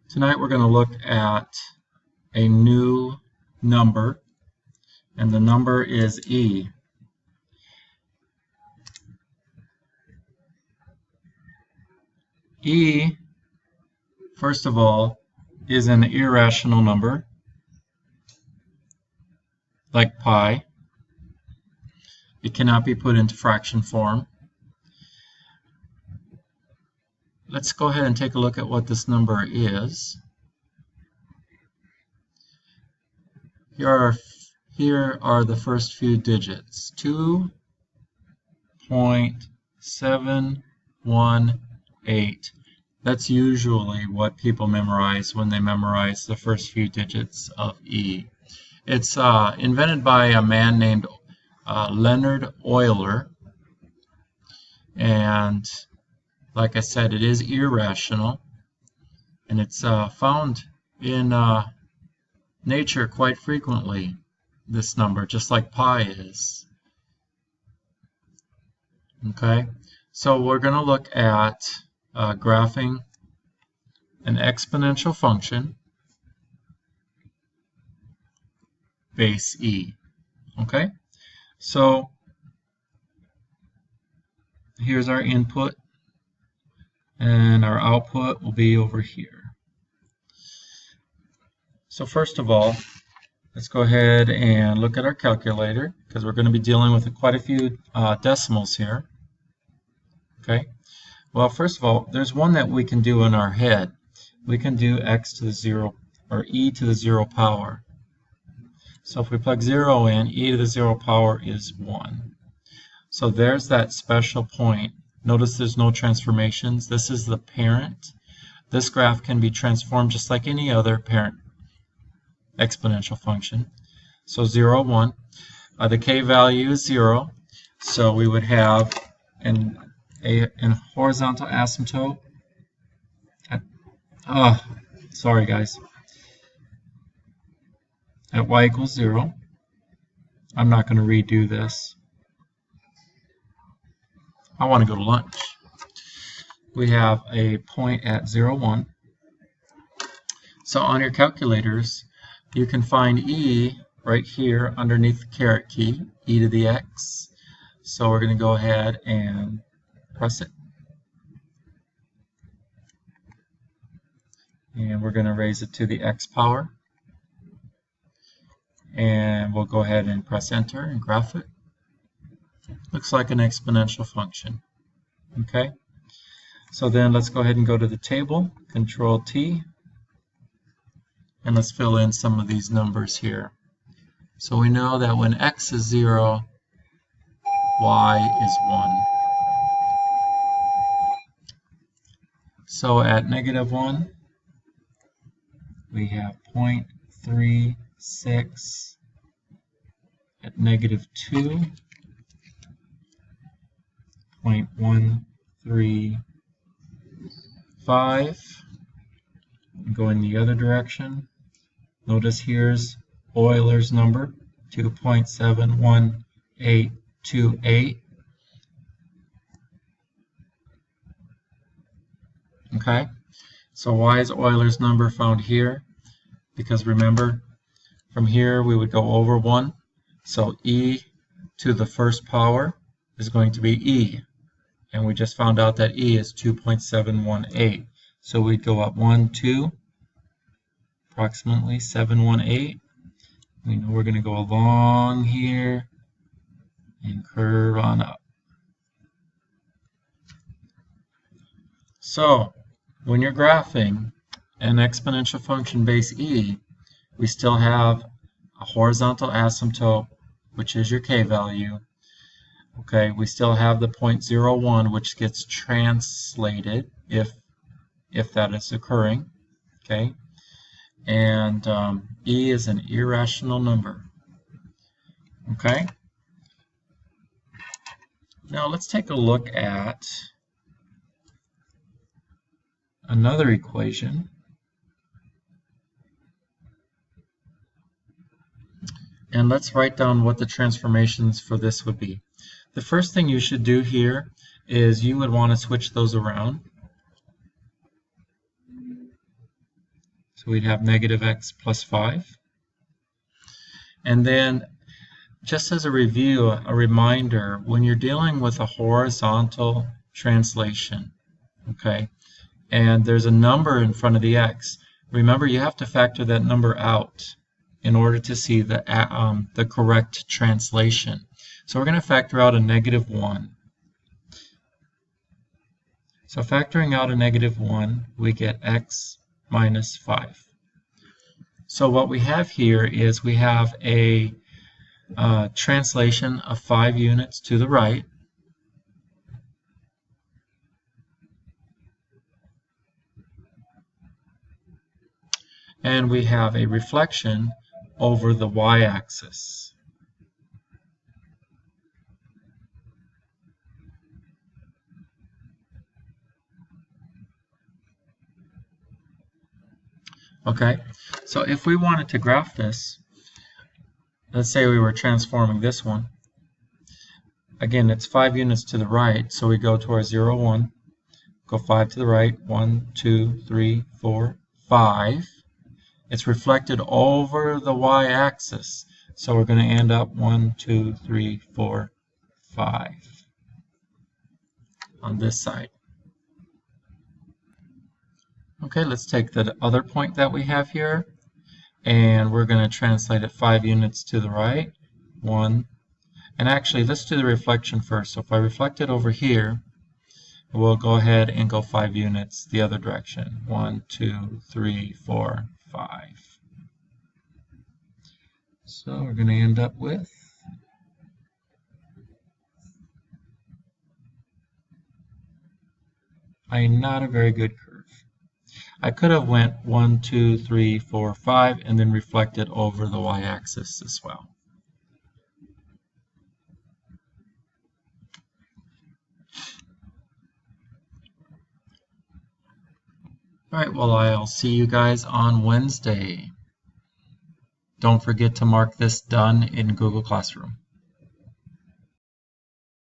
Tonight we're going to look at a new number, and the number is e. E, first of all, is an irrational number, like pi. It cannot be put into fraction form. Let's go ahead and take a look at what this number is. Here are the first few digits. 2.718. That's usually what people memorize when they memorize the first few digits of E. It's invented by a man named Leonard Euler, and like I said, it is irrational, and it's found in nature quite frequently, this number, just like pi is. Okay, so we're going to look at graphing an exponential function, base e. Okay, so here's our input, and our output will be over here. So first of all, let's go ahead and look at our calculator, because we're going to be dealing with quite a few decimals here. Okay. Well, first of all, there's one that we can do in our head. We can do x to the 0, or e to the 0 power. So if we plug 0 in, e to the 0 power is 1. So there's that special point. Notice there's no transformations. This is the parent. This graph can be transformed just like any other parent exponential function. So 0, 1. The k value is 0. So we would have an horizontal asymptote. Sorry guys. At y equals 0. I'm not going to redo this. I want to go to lunch. We have a point at 0, 1. So on your calculators, you can find e right here underneath the caret key, e to the x. So we're going to go ahead and press it. And we're going to raise it to the x power. And we'll go ahead and press enter and graph it. Looks like an exponential function. Okay. So then let's go ahead and go to the table, Control T, and let's fill in some of these numbers here. So we know that when x is 0, y is 1. So at -1, we have 0.36. At -2, 0.135. Going the other direction, notice here's Euler's number, 2.71828. Okay, so why is Euler's number found here? Because remember, from here we would go over 1. So e to the first power is going to be e. And we just found out that e is 2.718. So we'd go up 1, 2, approximately 718. We know we're going to go along here and curve on up. So when you're graphing an exponential function base e, we still have a horizontal asymptote, which is your k value. Okay, we still have the 0.01, which gets translated if that is occurring. Okay, and e is an irrational number. Okay, now let's take a look at another equation. And let's write down what the transformations for this would be. The first thing you should do here is you would want to switch those around. So we'd have negative x plus 5. And then, just as a review, a reminder, when you're dealing with a horizontal translation, okay, and there's a number in front of the x, remember you have to factor that number out in order to see the correct translation. So we're going to factor out a negative 1. So factoring out a negative 1, we get x minus 5. So what we have here is we have a translation of 5 units to the right. And we have a reflection over the y-axis. Okay, so if we wanted to graph this, let's say we were transforming this one. Again, it's 5 units to the right, so we go to our 0, 1, go 5 to the right, 1, 2, 3, 4, 5. It's reflected over the y-axis, so we're going to end up 1, 2, 3, 4, 5 on this side. Okay, let's take the other point that we have here, and we're going to translate it 5 units to the right, 1, and actually let's do the reflection first. So if I reflect it over here, we'll go ahead and go 5 units the other direction, 1, 2, 3, 4, 5. So we're going to end up with not a very good curve. I could have went 1, 2, 3, 4, 5 and then reflected over the y-axis as well. Alright, well, I'll see you guys on Wednesday. Don't forget to mark this done in Google Classroom.